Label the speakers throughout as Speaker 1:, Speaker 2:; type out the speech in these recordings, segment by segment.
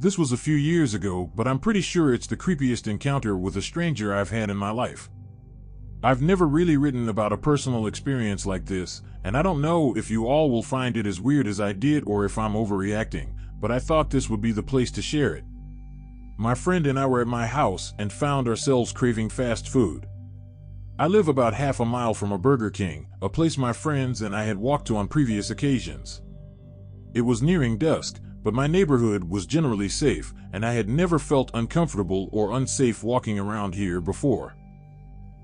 Speaker 1: This was a few years ago, but I'm pretty sure it's the creepiest encounter with a stranger I've had in my life. I've never really written about a personal experience like this, and I don't know if you all will find it as weird as I did or if I'm overreacting, but I thought this would be the place to share it. My friend and I were at my house and found ourselves craving fast food. I live about half a mile from a Burger King, a place my friends and I had walked to on previous occasions. It was nearing dusk, but my neighborhood was generally safe, and I had never felt uncomfortable or unsafe walking around here before.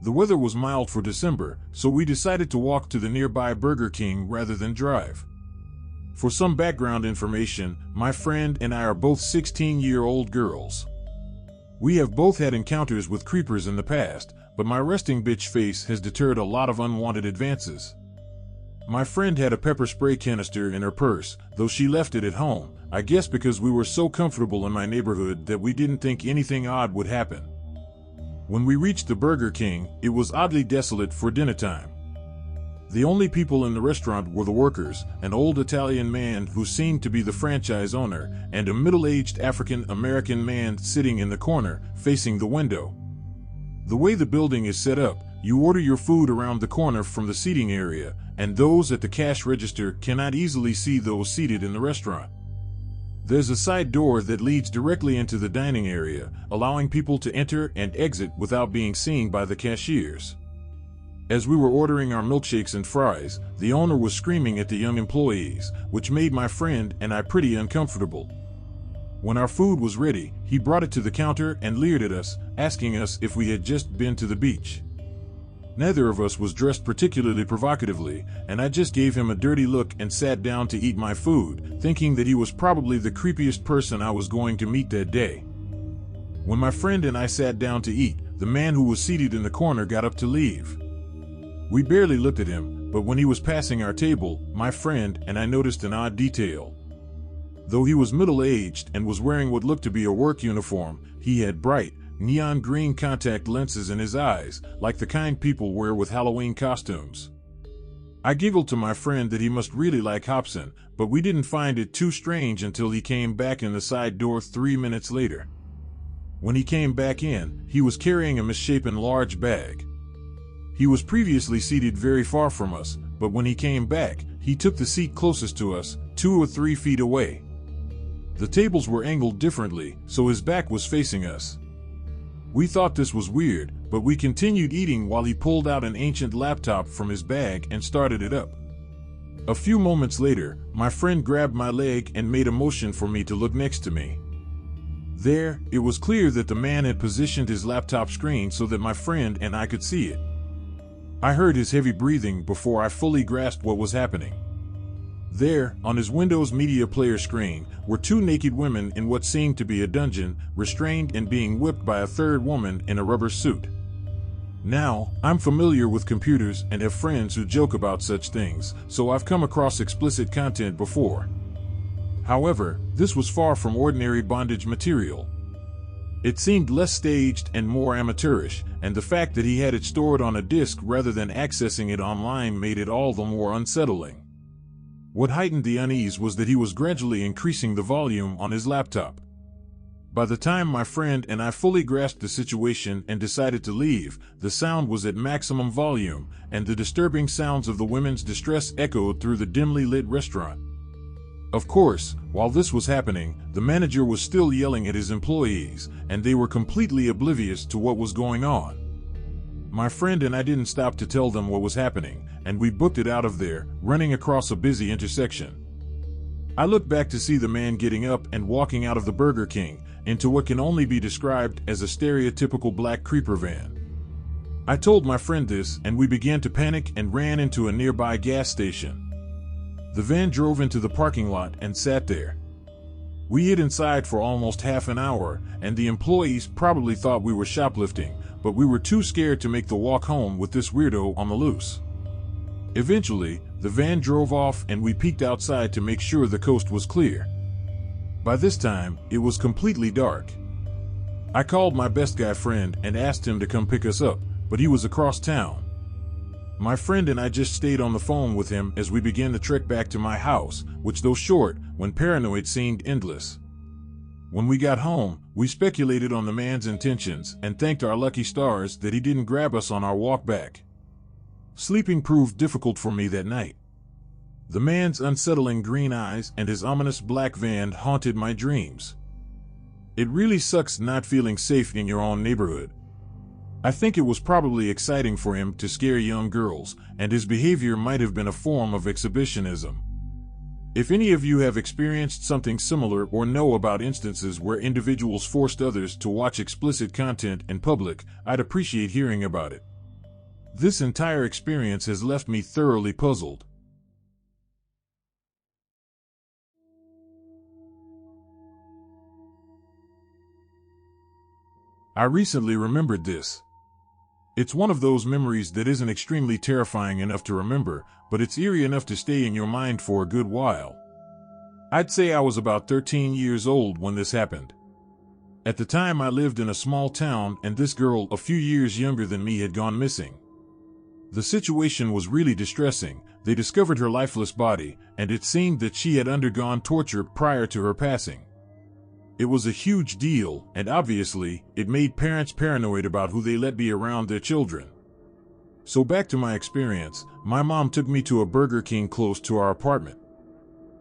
Speaker 1: The weather was mild for December, so we decided to walk to the nearby Burger King rather than drive. For some background information, my friend and I are both 16-year-old girls. We have both had encounters with creepers in the past, but my resting bitch face has deterred a lot of unwanted advances. My friend had a pepper spray canister in her purse, though she left it at home, I guess because we were so comfortable in my neighborhood that we didn't think anything odd would happen. When we reached the Burger King, it was oddly desolate for dinner time. The only people in the restaurant were the workers, an old Italian man who seemed to be the franchise owner, and a middle-aged African-American man sitting in the corner, facing the window. The way the building is set up, you order your food around the corner from the seating area, and those at the cash register cannot easily see those seated in the restaurant. There's a side door that leads directly into the dining area, allowing people to enter and exit without being seen by the cashiers. As we were ordering our milkshakes and fries, the owner was screaming at the young employees, which made my friend and I pretty uncomfortable. When our food was ready, he brought it to the counter and leered at us, asking us if we had just been to the beach. Neither of us was dressed particularly provocatively, and I just gave him a dirty look and sat down to eat my food, thinking that he was probably the creepiest person I was going to meet that day. When my friend and I sat down to eat, the man who was seated in the corner got up to leave. We barely looked at him, but when he was passing our table, my friend and I noticed an odd detail. Though he was middle-aged and was wearing what looked to be a work uniform, he had bright, neon green contact lenses in his eyes, like the kind people wear with Halloween costumes. I giggled to my friend that he must really like Hobson, but we didn't find it too strange until he came back in the side door 3 minutes later. When he came back in, he was carrying a misshapen large bag. He was previously seated very far from us, but when he came back, he took the seat closest to us, 2 or 3 feet away. The tables were angled differently, so his back was facing us. We thought this was weird, but we continued eating while he pulled out an ancient laptop from his bag and started it up. A few moments later, my friend grabbed my leg and made a motion for me to look next to me. There, it was clear that the man had positioned his laptop screen so that my friend and I could see it. I heard his heavy breathing before I fully grasped what was happening. There, on his Windows Media Player screen, were 2 naked women in what seemed to be a dungeon, restrained and being whipped by a third woman in a rubber suit. Now, I'm familiar with computers and have friends who joke about such things, so I've come across explicit content before. However, this was far from ordinary bondage material. It seemed less staged and more amateurish, and the fact that he had it stored on a disk rather than accessing it online made it all the more unsettling. What heightened the unease was that he was gradually increasing the volume on his laptop. By the time my friend and I fully grasped the situation and decided to leave, the sound was at maximum volume, and the disturbing sounds of the women's distress echoed through the dimly lit restaurant. Of course, while this was happening, the manager was still yelling at his employees, and they were completely oblivious to what was going on. My friend and I didn't stop to tell them what was happening, and we booked it out of there, running across a busy intersection. I looked back to see the man getting up and walking out of the Burger King, into what can only be described as a stereotypical black creeper van. I told my friend this, and we began to panic and ran into a nearby gas station. The van drove into the parking lot and sat there. We hid inside for almost half an hour, and the employees probably thought we were shoplifting, but we were too scared to make the walk home with this weirdo on the loose. Eventually, the van drove off and we peeked outside to make sure the coast was clear. By this time, it was completely dark. I called my best guy friend and asked him to come pick us up, but he was across town. My friend and I just stayed on the phone with him as we began the trek back to my house, which though short, when paranoid seemed endless. When we got home, we speculated on the man's intentions and thanked our lucky stars that he didn't grab us on our walk back. Sleeping proved difficult for me that night. The man's unsettling green eyes and his ominous black van haunted my dreams. It really sucks not feeling safe in your own neighborhood. I think it was probably exciting for him to scare young girls, and his behavior might have been a form of exhibitionism. If any of you have experienced something similar or know about instances where individuals forced others to watch explicit content in public, I'd appreciate hearing about it. This entire experience has left me thoroughly puzzled. I recently remembered this. It's one of those memories that isn't extremely terrifying enough to remember, but it's eerie enough to stay in your mind for a good while. I'd say I was about 13 years old when this happened. At the time, I lived in a small town, and this girl, a few years younger than me, had gone missing. The situation was really distressing. They discovered her lifeless body, and it seemed that she had undergone torture prior to her passing. It was a huge deal, and obviously, it made parents paranoid about who they let be around their children. So back to my experience, my mom took me to a Burger King close to our apartment.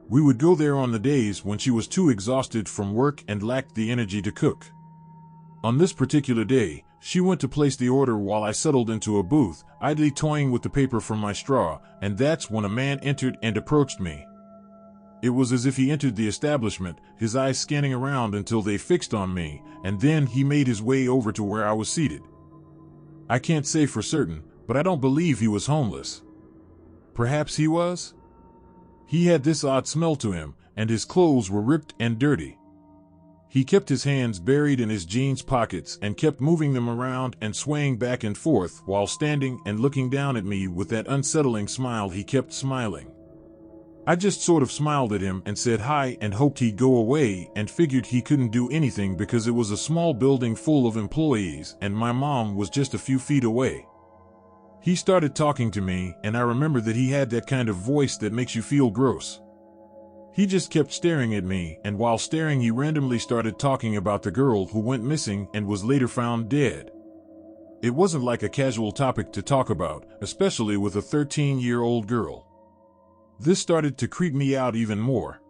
Speaker 1: We would go there on the days when she was too exhausted from work and lacked the energy to cook. On this particular day, she went to place the order while I settled into a booth, idly toying with the paper from my straw, and that's when a man entered and approached me. It was as if he entered the establishment, his eyes scanning around until they fixed on me, and then he made his way over to where I was seated. I can't say for certain, but I don't believe he was homeless. Perhaps he was? He had this odd smell to him, and his clothes were ripped and dirty. He kept his hands buried in his jeans pockets and kept moving them around and swaying back and forth while standing and looking down at me with that unsettling smile. He kept smiling. I just sort of smiled at him and said hi and hoped he'd go away, and figured he couldn't do anything because it was a small building full of employees and my mom was just a few feet away. He started talking to me, and I remember that he had that kind of voice that makes you feel gross. He just kept staring at me, and while staring he randomly started talking about the girl who went missing and was later found dead. It wasn't like a casual topic to talk about, especially with a 13-year-old girl. This started to creep me out even more.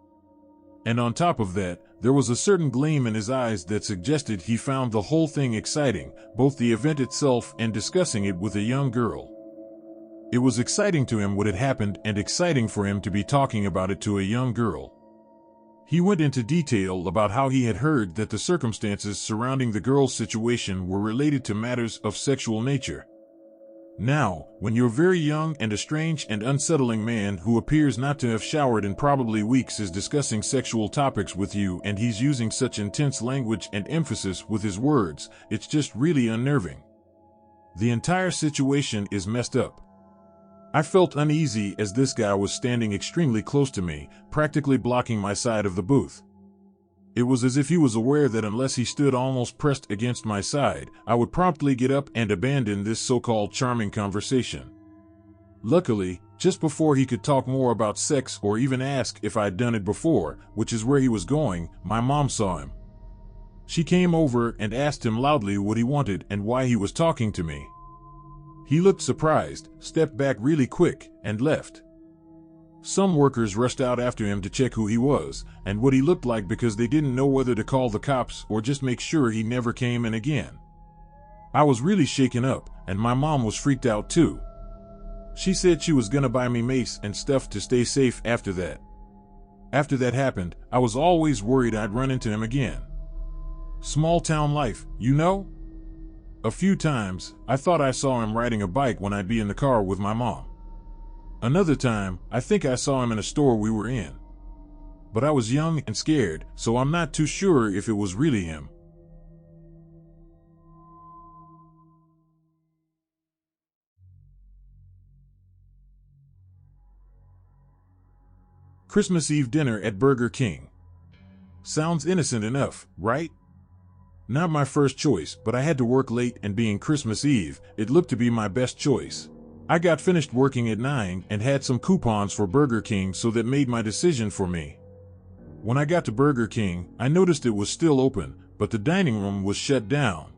Speaker 1: And on top of that, there was a certain gleam in his eyes that suggested he found the whole thing exciting, both the event itself and discussing it with a young girl. It was exciting to him what had happened and exciting for him to be talking about it to a young girl. He went into detail about how he had heard that the circumstances surrounding the girl's situation were related to matters of sexual nature. Now, when you're very young and a strange and unsettling man who appears not to have showered in probably weeks is discussing sexual topics with you and he's using such intense language and emphasis with his words, it's just really unnerving. The entire situation is messed up. I felt uneasy as this guy was standing extremely close to me, practically blocking my side of the booth. It was as if he was aware that unless he stood almost pressed against my side, I would promptly get up and abandon this so-called charming conversation. Luckily, just before he could talk more about sex or even ask if I'd done it before, which is where he was going, my mom saw him. She came over and asked him loudly what he wanted and why he was talking to me. He looked surprised, stepped back really quick, and left. Some workers rushed out after him to check who he was and what he looked like because they didn't know whether to call the cops or just make sure he never came in again. I was really shaken up, and my mom was freaked out too. She said she was gonna buy me mace and stuff to stay safe after that. After that happened, I was always worried I'd run into him again. Small town life, you know? A few times, I thought I saw him riding a bike when I'd be in the car with my mom. Another time, I think I saw him in a store we were in. But I was young and scared, so I'm not too sure if it was really him. Christmas Eve dinner at Burger King. Sounds innocent enough, right? Not my first choice, but I had to work late, and being Christmas Eve, it looked to be my best choice. I got finished working at 9 and had some coupons for Burger King, so that made my decision for me. When I got to Burger King, I noticed it was still open, but the dining room was shut down.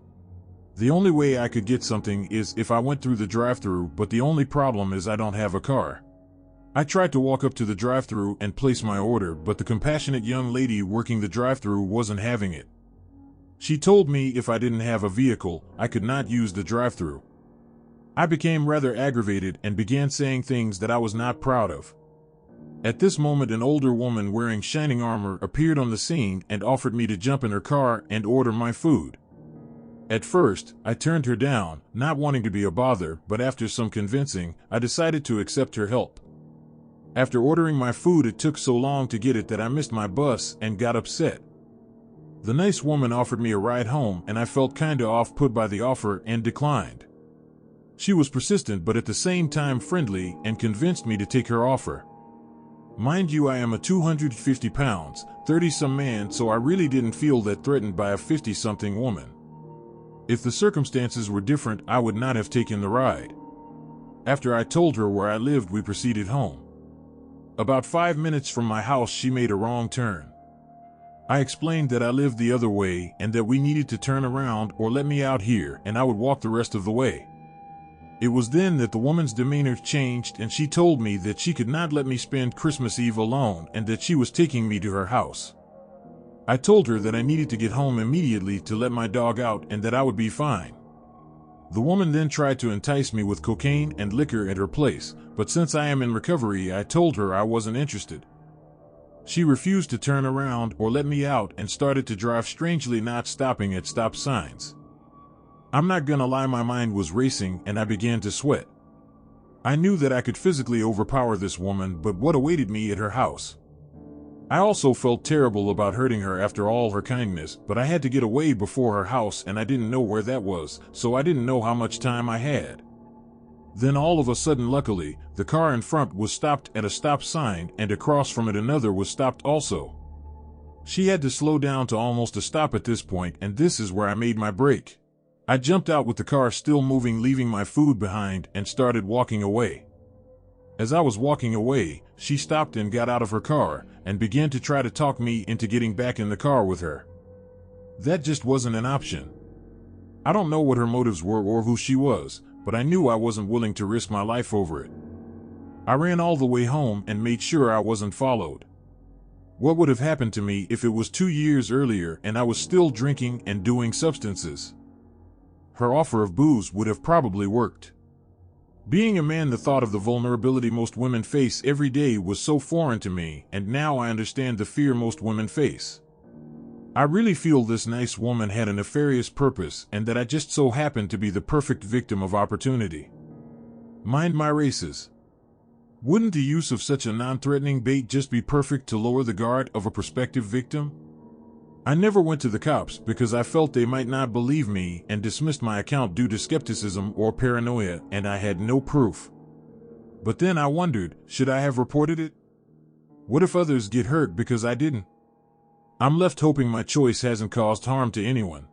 Speaker 1: The only way I could get something is if I went through the drive-thru, but the only problem is I don't have a car. I tried to walk up to the drive-thru and place my order, but the compassionate young lady working the drive-thru wasn't having it. She told me if I didn't have a vehicle, I could not use the drive-thru. I became rather aggravated and began saying things that I was not proud of. At this moment, an older woman wearing shining armor appeared on the scene and offered me to jump in her car and order my food. At first, I turned her down, not wanting to be a bother, but after some convincing, I decided to accept her help. After ordering my food, it took so long to get it that I missed my bus and got upset. The nice woman offered me a ride home, and I felt kinda off-put by the offer and declined. She was persistent but at the same time friendly and convinced me to take her offer. Mind you, I am a 250 pounds, 30-some man, so I really didn't feel that threatened by a 50-something woman. If the circumstances were different, I would not have taken the ride. After I told her where I lived, we proceeded home. About 5 minutes from my house, she made a wrong turn. I explained that I lived the other way and that we needed to turn around or let me out here and I would walk the rest of the way. It was then that the woman's demeanor changed and she told me that she could not let me spend Christmas Eve alone and that she was taking me to her house. I told her that I needed to get home immediately to let my dog out and that I would be fine. The woman then tried to entice me with cocaine and liquor at her place, but since I am in recovery, I told her I wasn't interested. She refused to turn around or let me out and started to drive strangely, not stopping at stop signs. I'm not gonna lie, my mind was racing and I began to sweat. I knew that I could physically overpower this woman, but what awaited me at her house? I also felt terrible about hurting her after all her kindness, but I had to get away before her house and I didn't know where that was, so I didn't know how much time I had. Then all of a sudden, luckily, the car in front was stopped at a stop sign and across from it another was stopped also. She had to slow down to almost a stop at this point, and this is where I made my break. I jumped out with the car still moving, leaving my food behind, and started walking away. As I was walking away, she stopped and got out of her car and began to try to talk me into getting back in the car with her. That just wasn't an option. I don't know what her motives were or who she was, but I knew I wasn't willing to risk my life over it. I ran all the way home and made sure I wasn't followed. What would have happened to me if it was 2 years earlier and I was still drinking and doing substances? Her offer of booze would have probably worked. Being a man, the thought of the vulnerability most women face every day was so foreign to me, and now I understand the fear most women face. I really feel this nice woman had a nefarious purpose and that I just so happened to be the perfect victim of opportunity. Mind my races. Wouldn't the use of such a non-threatening bait just be perfect to lower the guard of a prospective victim? I never went to the cops because I felt they might not believe me and dismissed my account due to skepticism or paranoia, and I had no proof. But then I wondered, should I have reported it? What if others get hurt because I didn't? I'm left hoping my choice hasn't caused harm to anyone.